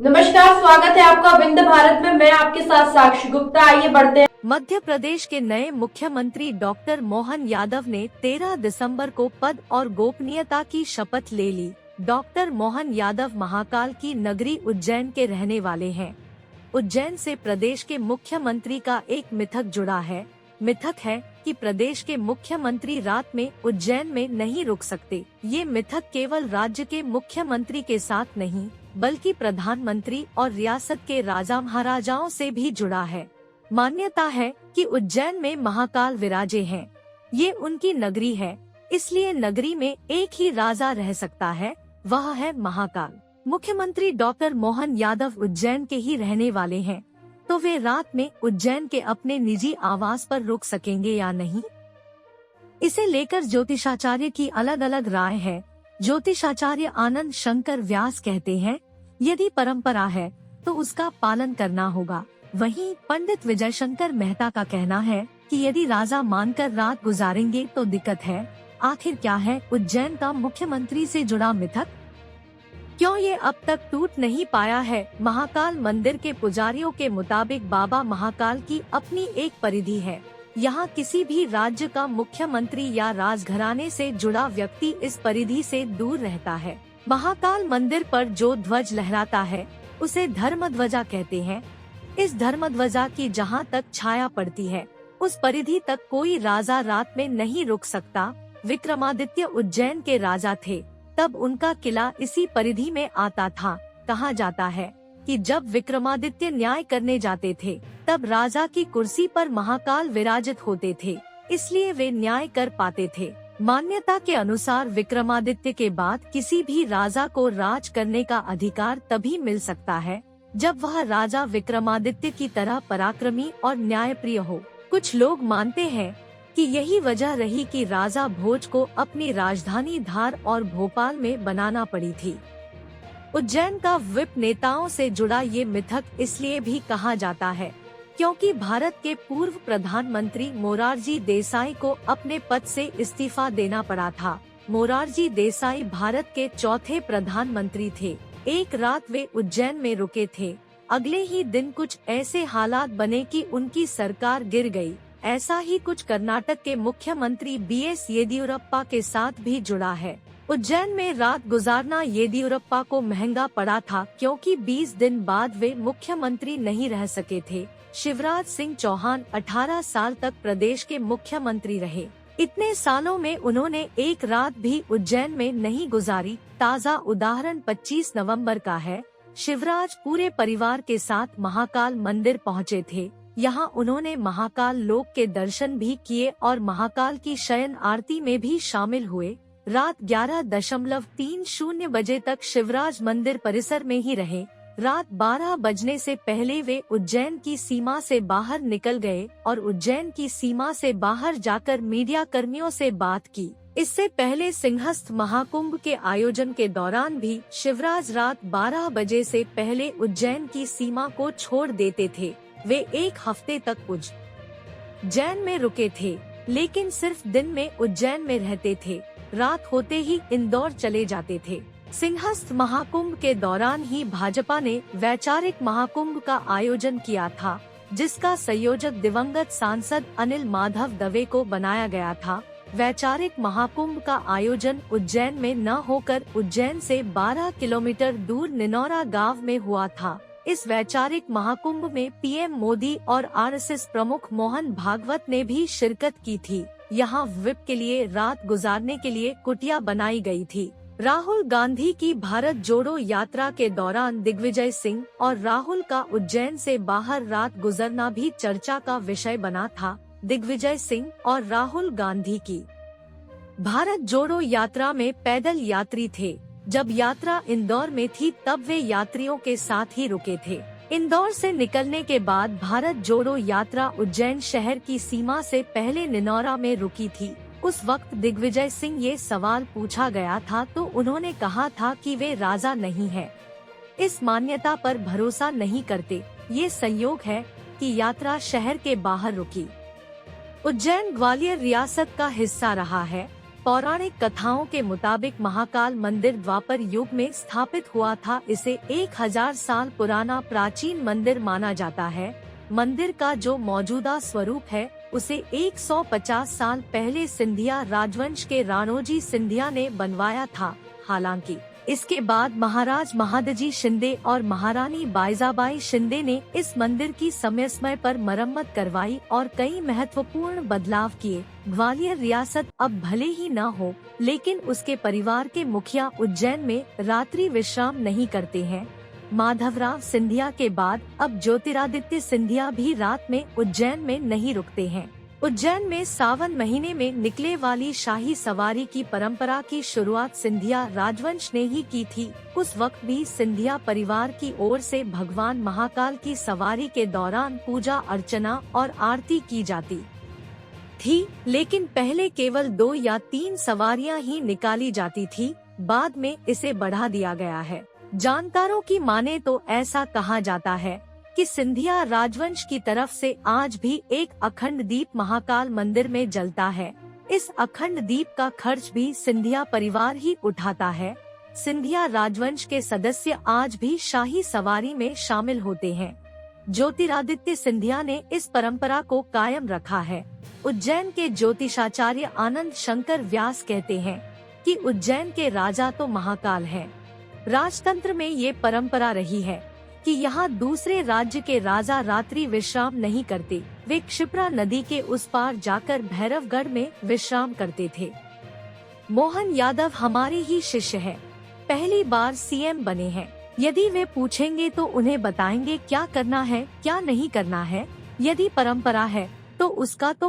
नमस्कार, स्वागत है आपका विंध्य भारत में। मैं आपके साथ साक्षी गुप्ता। आइए बढ़ते हैं। मध्य प्रदेश के नए मुख्यमंत्री डॉक्टर मोहन यादव ने 13 दिसंबर को पद और गोपनीयता की शपथ ले ली। डॉक्टर मोहन यादव महाकाल की नगरी उज्जैन के रहने वाले हैं। उज्जैन से प्रदेश के मुख्यमंत्री का एक मिथक जुड़ा है। मिथक है कि प्रदेश के मुख्यमंत्री रात में उज्जैन में नहीं रुक सकते। ये मिथक केवल राज्य के मुख्यमंत्री के साथ नहीं बल्कि प्रधानमंत्री और रियासत के राजा महाराजाओं से भी जुड़ा है। मान्यता है कि उज्जैन में महाकाल विराजे हैं। ये उनकी नगरी है, इसलिए नगरी में एक ही राजा रह सकता है, वह है महाकाल। मुख्यमंत्री डॉक्टर मोहन यादव उज्जैन के ही रहने वाले हैं, तो वे रात में उज्जैन के अपने निजी आवास पर रुक सकेंगे या नहीं, इसे लेकर ज्योतिषाचार्य की अलग अलग राय है। ज्योतिषाचार्य आनंद शंकर व्यास कहते हैं, यदि परंपरा है तो उसका पालन करना होगा। वहीं पंडित विजय शंकर मेहता का कहना है कि यदि राजा मानकर रात गुजारेंगे तो दिक्कत है। आखिर क्या है उज्जैन का मुख्यमंत्री से जुड़ा मिथक? क्यों ये अब तक टूट नहीं पाया है? महाकाल मंदिर के पुजारियों के मुताबिक बाबा महाकाल की अपनी एक परिधि है। यहाँ किसी भी राज्य का मुख्यमंत्री या राजघराने से जुड़ा व्यक्ति इस परिधि से दूर रहता है। महाकाल मंदिर पर जो ध्वज लहराता है उसे धर्मध्वजा कहते हैं। इस धर्मध्वजा की जहाँ तक छाया पड़ती है उस परिधि तक कोई राजा रात में नहीं रुक सकता। विक्रमादित्य उज्जैन के राजा थे, तब उनका किला इसी परिधि में आता था। कहा जाता है कि जब विक्रमादित्य न्याय करने जाते थे तब राजा की कुर्सी पर महाकाल विराजित होते थे, इसलिए वे न्याय कर पाते थे। मान्यता के अनुसार विक्रमादित्य के बाद किसी भी राजा को राज करने का अधिकार तभी मिल सकता है जब वह राजा विक्रमादित्य की तरह पराक्रमी और न्यायप्रिय हो। कुछ लोग मानते हैं कि यही वजह रही कि राजा भोज को अपनी राजधानी धार और भोपाल में बनाना पड़ी थी। उज्जैन का विप नेताओं से जुड़ा ये मिथक इसलिए भी कहा जाता है क्योंकि भारत के पूर्व प्रधानमंत्री मोरारजी देसाई को अपने पद से इस्तीफा देना पड़ा था। मोरारजी देसाई भारत के चौथे प्रधानमंत्री थे। एक रात वे उज्जैन में रुके थे। अगले ही दिन कुछ ऐसे हालात बने कि उनकी सरकार गिर गई। ऐसा ही कुछ कर्नाटक के मुख्यमंत्री बीएस येदियुरप्पा के साथ भी जुड़ा है। उज्जैन में रात गुजारना येदियुरप्पा को महंगा पड़ा था क्योंकि 20 दिन बाद वे मुख्यमंत्री नहीं रह सके थे। शिवराज सिंह चौहान 18 साल तक प्रदेश के मुख्यमंत्री रहे। इतने सालों में उन्होंने एक रात भी उज्जैन में नहीं गुजारी। ताज़ा उदाहरण 25 नवंबर का है। शिवराज पूरे परिवार के साथ महाकाल मंदिर पहुंचे थे। यहाँ उन्होंने महाकाल लोक के दर्शन भी किए और महाकाल की शयन आरती में भी शामिल हुए। रात 11:30 बजे तक शिवराज मंदिर परिसर में ही रहे। रात 12 बजने से पहले वे उज्जैन की सीमा से बाहर निकल गए और उज्जैन की सीमा से बाहर जाकर मीडिया कर्मियों से बात की। इससे पहले सिंहस्थ महाकुंभ के आयोजन के दौरान भी शिवराज रात 12 बजे से पहले उज्जैन की सीमा को छोड़ देते थे। वे एक हफ्ते तक उज्जैन में रुके थे, लेकिन सिर्फ दिन में उज्जैन में रहते थे। रात होते ही इंदौर चले जाते थे। सिंहस्थ महाकुंभ के दौरान ही भाजपा ने वैचारिक महाकुंभ का आयोजन किया था, जिसका संयोजक दिवंगत सांसद अनिल माधव दवे को बनाया गया था। वैचारिक महाकुंभ का आयोजन उज्जैन में न होकर उज्जैन से 12 किलोमीटर दूर निनौरा गांव में हुआ था। इस वैचारिक महाकुंभ में पीएम मोदी और आरएसएस प्रमुख मोहन भागवत ने भी शिरकत की थी। यहाँ विप के लिए रात गुजारने के लिए कुटिया बनाई गई थी। राहुल गांधी की भारत जोड़ो यात्रा के दौरान दिग्विजय सिंह और राहुल का उज्जैन से बाहर रात गुजरना भी चर्चा का विषय बना था। दिग्विजय सिंह और राहुल गांधी की भारत जोड़ो यात्रा में पैदल यात्री थे। जब यात्रा इंदौर में थी तब वे यात्रियों के साथ ही रुके थे। इंदौर से निकलने के बाद भारत जोड़ो यात्रा उज्जैन शहर की सीमा से पहले निनौरा में रुकी थी। उस वक्त दिग्विजय सिंह ये सवाल पूछा गया था तो उन्होंने कहा था कि वे राजा नहीं है, इस मान्यता पर भरोसा नहीं करते। ये संयोग है कि यात्रा शहर के बाहर रुकी। उज्जैन ग्वालियर रियासत का हिस्सा रहा है। पौराणिक कथाओं के मुताबिक महाकाल मंदिर द्वापर युग में स्थापित हुआ था। इसे 1000 साल पुराना प्राचीन मंदिर माना जाता है। मंदिर का जो मौजूदा स्वरूप है उसे 150 साल पहले सिंधिया राजवंश के राणोजी सिंधिया ने बनवाया था। हालांकि इसके बाद महाराज महादजी शिंदे और महारानी बाइजाबाई शिंदे ने इस मंदिर की समय समय पर मरम्मत करवाई और कई महत्वपूर्ण बदलाव किए। ग्वालियर रियासत अब भले ही न हो, लेकिन उसके परिवार के मुखिया उज्जैन में रात्रि विश्राम नहीं करते हैं। माधवराव सिंधिया के बाद अब ज्योतिरादित्य सिंधिया भी रात में उज्जैन में नहीं रुकते हैं। उज्जैन में सावन महीने में निकले वाली शाही सवारी की परंपरा की शुरुआत सिंधिया राजवंश ने ही की थी। उस वक्त भी सिंधिया परिवार की ओर से भगवान महाकाल की सवारी के दौरान पूजा अर्चना और आरती की जाती थी, लेकिन पहले केवल 2 या 3 सवारियां ही निकाली जाती थी। बाद में इसे बढ़ा दिया गया है। जानकारों की माने तो ऐसा कहा जाता है कि सिंधिया राजवंश की तरफ से आज भी एक अखंड दीप महाकाल मंदिर में जलता है। इस अखंड दीप का खर्च भी सिंधिया परिवार ही उठाता है। सिंधिया राजवंश के सदस्य आज भी शाही सवारी में शामिल होते हैं। ज्योतिरादित्य सिंधिया ने इस परंपरा को कायम रखा है। उज्जैन के ज्योतिषाचार्य आनंद शंकर व्यास कहते हैं कि उज्जैन के राजा तो महाकाल हैं। राजतंत्र में ये परंपरा रही है कि यहाँ दूसरे राज्य के राजा रात्रि विश्राम नहीं करते। वे क्षिप्रा नदी के उस पार जाकर भैरवगढ़ में विश्राम करते थे। मोहन यादव हमारे ही शिष्य है, पहली बार सीएम बने हैं। यदि वे पूछेंगे तो उन्हें बताएंगे क्या करना है क्या नहीं करना है। यदि परंपरा है तो उसका तो